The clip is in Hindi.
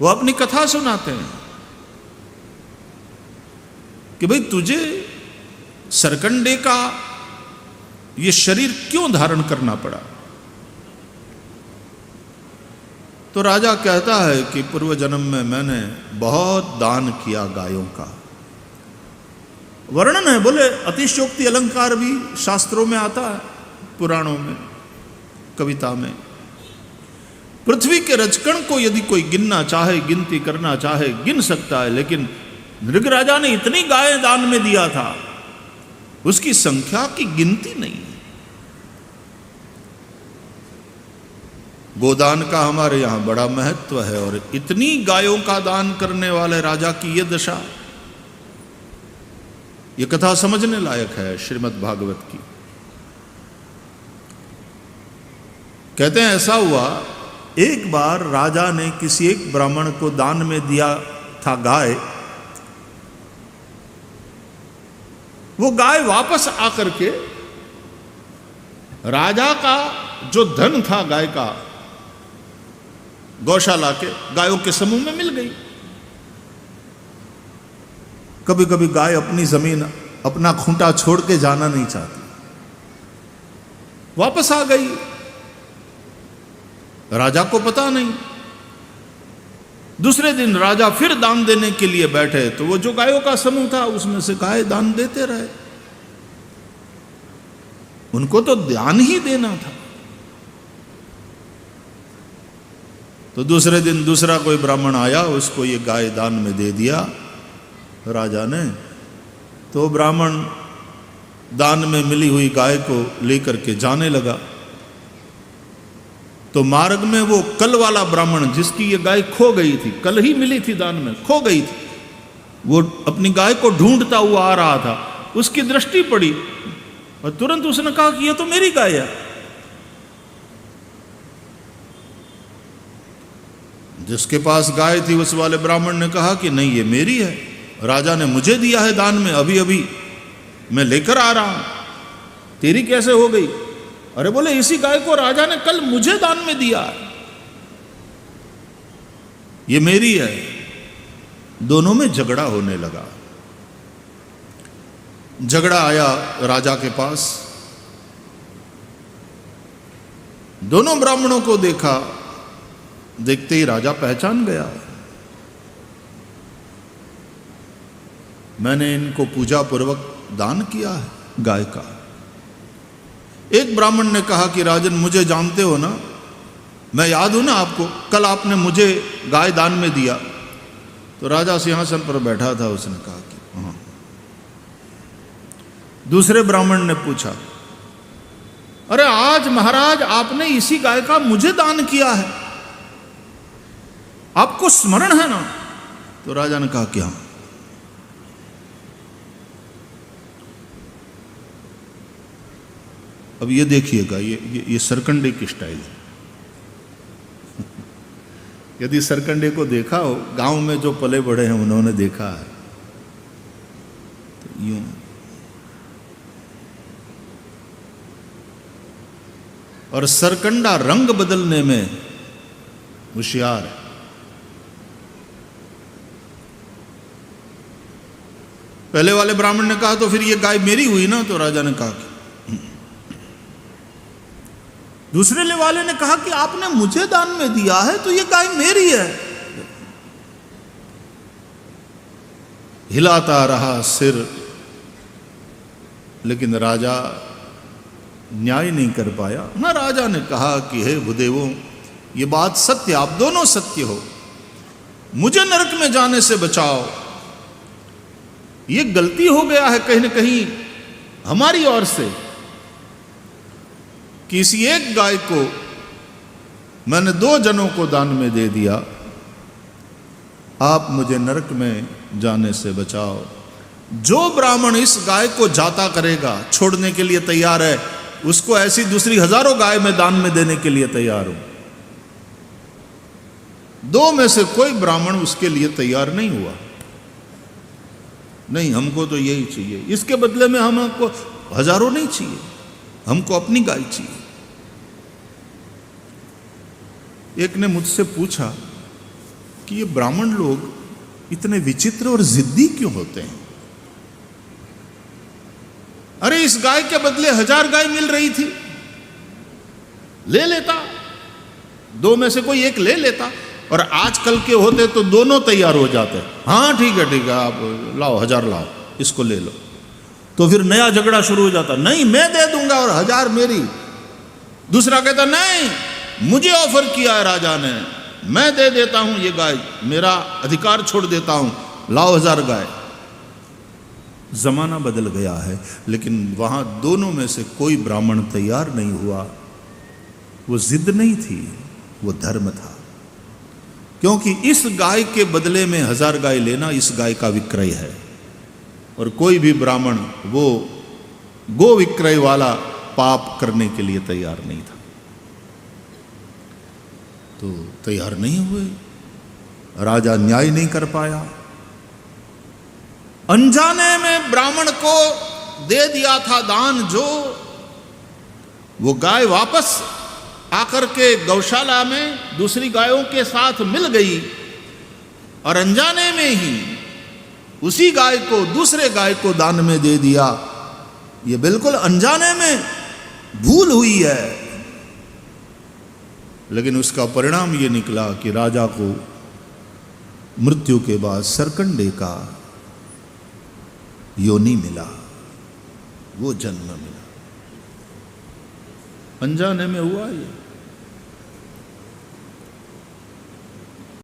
वो अपनी कथा सुनाते हैं कि भाई तुझे सरकंडे का ये शरीर क्यों धारण करना पड़ा। तो राजा कहता है कि पूर्व जन्म में मैंने बहुत दान किया गायों का। वर्णन है, बोले अतिशयोक्ति अलंकार भी शास्त्रों में आता है, पुराणों में, कविता में। पृथ्वी के रजकण को यदि कोई गिनना चाहे, गिनती करना चाहे, गिन सकता है, लेकिन नृगराजा ने इतनी गायें दान में दिया था, उसकी संख्या की गिनती नहीं है। गोदान का हमारे यहां बड़ा महत्व है, और इतनी गायों का दान करने वाले राजा की यह दशा, यह कथा समझने लायक है श्रीमद् भागवत की। कहते हैं ऐसा हुआ, एक बार राजा ने किसी एक ब्राह्मण को दान में दिया था गाय। वो गाय वापस आकर के राजा का जो धन था गाय का, गौशाला के गायों के समूह में मिल गई। कभी कभी गाय अपनी जमीन, अपना खूंटा छोड़ के जाना नहीं चाहती, वापस आ गई। राजा को पता नहीं। दूसरे दिन राजा फिर दान देने के लिए बैठे, तो वो जो गायों का समूह था उसमें से गाय दान देते रहे। उनको तो दान ही देना था। तो दूसरे दिन दूसरा कोई ब्राह्मण आया, उसको ये गाय दान में दे दिया राजा ने। तो ब्राह्मण दान में मिली हुई गाय को लेकर के जाने लगा। तो मार्ग में वो कल वाला ब्राह्मण, जिसकी ये गाय खो गई थी, कल ही मिली थी दान में, खो गई थी, वो अपनी गाय को ढूंढता हुआ आ रहा था। उसकी दृष्टि पड़ी और तुरंत उसने कहा कि ये तो मेरी गाय है। जिसके पास गाय थी उस वाले ब्राह्मण ने कहा कि नहीं, ये मेरी है, राजा ने मुझे दिया है दान में, अभी अभी मैं लेकर आ रहा हूं, तेरी कैसे हो गई? अरे बोले, इसी गाय को राजा ने कल मुझे दान में दिया है, ये मेरी है। दोनों में झगड़ा होने लगा। झगड़ा आया राजा के पास। दोनों ब्राह्मणों को देखा, देखते ही राजा पहचान गया। मैंने इनको पूजा पूर्वक दान किया है गाय का। एक ब्राह्मण ने कहा कि राजन, मुझे जानते हो ना, मैं याद हूं ना आपको, कल आपने मुझे गाय दान में दिया। तो राजा सिंहासन पर बैठा था, उसने कहा कि हाँ। दूसरे ब्राह्मण ने पूछा, अरे आज महाराज आपने इसी गाय का मुझे दान किया है, आपको स्मरण है ना? तो राजा ने कहा कि हाँ। अब ये देखिएगा, ये सरकंडे की स्टाइल है। यदि सरकंडे को देखा हो, गांव में जो पले बड़े हैं उन्होंने देखा है, तो यूं। और सरकंडा रंग बदलने में होशियार है। पहले वाले ब्राह्मण ने कहा तो फिर ये गाय मेरी हुई ना? तो राजा ने कहा कि दूसरे वाले ने कहा कि आपने मुझे दान में दिया है, तो ये गाय मेरी है। हिलाता रहा सिर, लेकिन राजा न्याय नहीं कर पाया ना। राजा ने कहा कि हे भूदेवों, ये बात सत्य, आप दोनों सत्य हो, मुझे नरक में जाने से बचाओ। ये गलती हो गया है कहीं न कहीं हमारी ओर से, किसी एक गाय को मैंने 2 जनों को दान में दे दिया, आप मुझे नरक में जाने से बचाओ। जो ब्राह्मण इस गाय को जाता करेगा, छोड़ने के लिए तैयार है, उसको ऐसी दूसरी हजारों गाय में दान में देने के लिए तैयार हूं। 2 में से कोई ब्राह्मण उसके लिए तैयार नहीं हुआ। नहीं, हमको तो यही चाहिए, इसके बदले में हमको हजारों नहीं चाहिए, हमको अपनी गाय चाहिए। एक ने मुझसे पूछा कि ये ब्राह्मण लोग इतने विचित्र और जिद्दी क्यों होते हैं। अरे इस गाय के बदले 1000 गाय मिल रही थी, ले लेता, 2 में से कोई एक ले लेता। और आजकल के होते तो दोनों तैयार हो जाते, हाँ ठीक है आप लाओ 1000 लाओ, इसको ले लो। तो फिर नया झगड़ा शुरू हो जाता, नहीं मैं दे दूंगा और 1000 मेरी। दूसरा कहता नहीं मुझे ऑफर किया है राजा ने, मैं दे देता हूं ये गाय, मेरा अधिकार छोड़ देता हूं, लाओ 1000 गाय। जमाना बदल गया है, लेकिन वहां दोनों में से कोई ब्राह्मण तैयार नहीं हुआ। वो जिद नहीं थी, वो धर्म था। क्योंकि इस गाय के बदले में 1000 गाय लेना इस गाय का विक्रय है, और कोई भी ब्राह्मण वो गो विक्रय वाला पाप करने के लिए तैयार नहीं था। तो तैयार नहीं हुए, राजा न्याय नहीं कर पाया, अनजाने में ब्राह्मण को दे दिया था दान जो, वो गाय वापस आकर के गौशाला में दूसरी गायों के साथ मिल गई, और अनजाने में ही उसी गाय को दूसरे गाय को दान में दे दिया। ये बिल्कुल अनजाने में भूल हुई है, लेकिन उसका परिणाम ये निकला कि राजा को मृत्यु के बाद सरकंडे का योनि मिला, वो जन्म मिला। अनजाने में हुआ ये।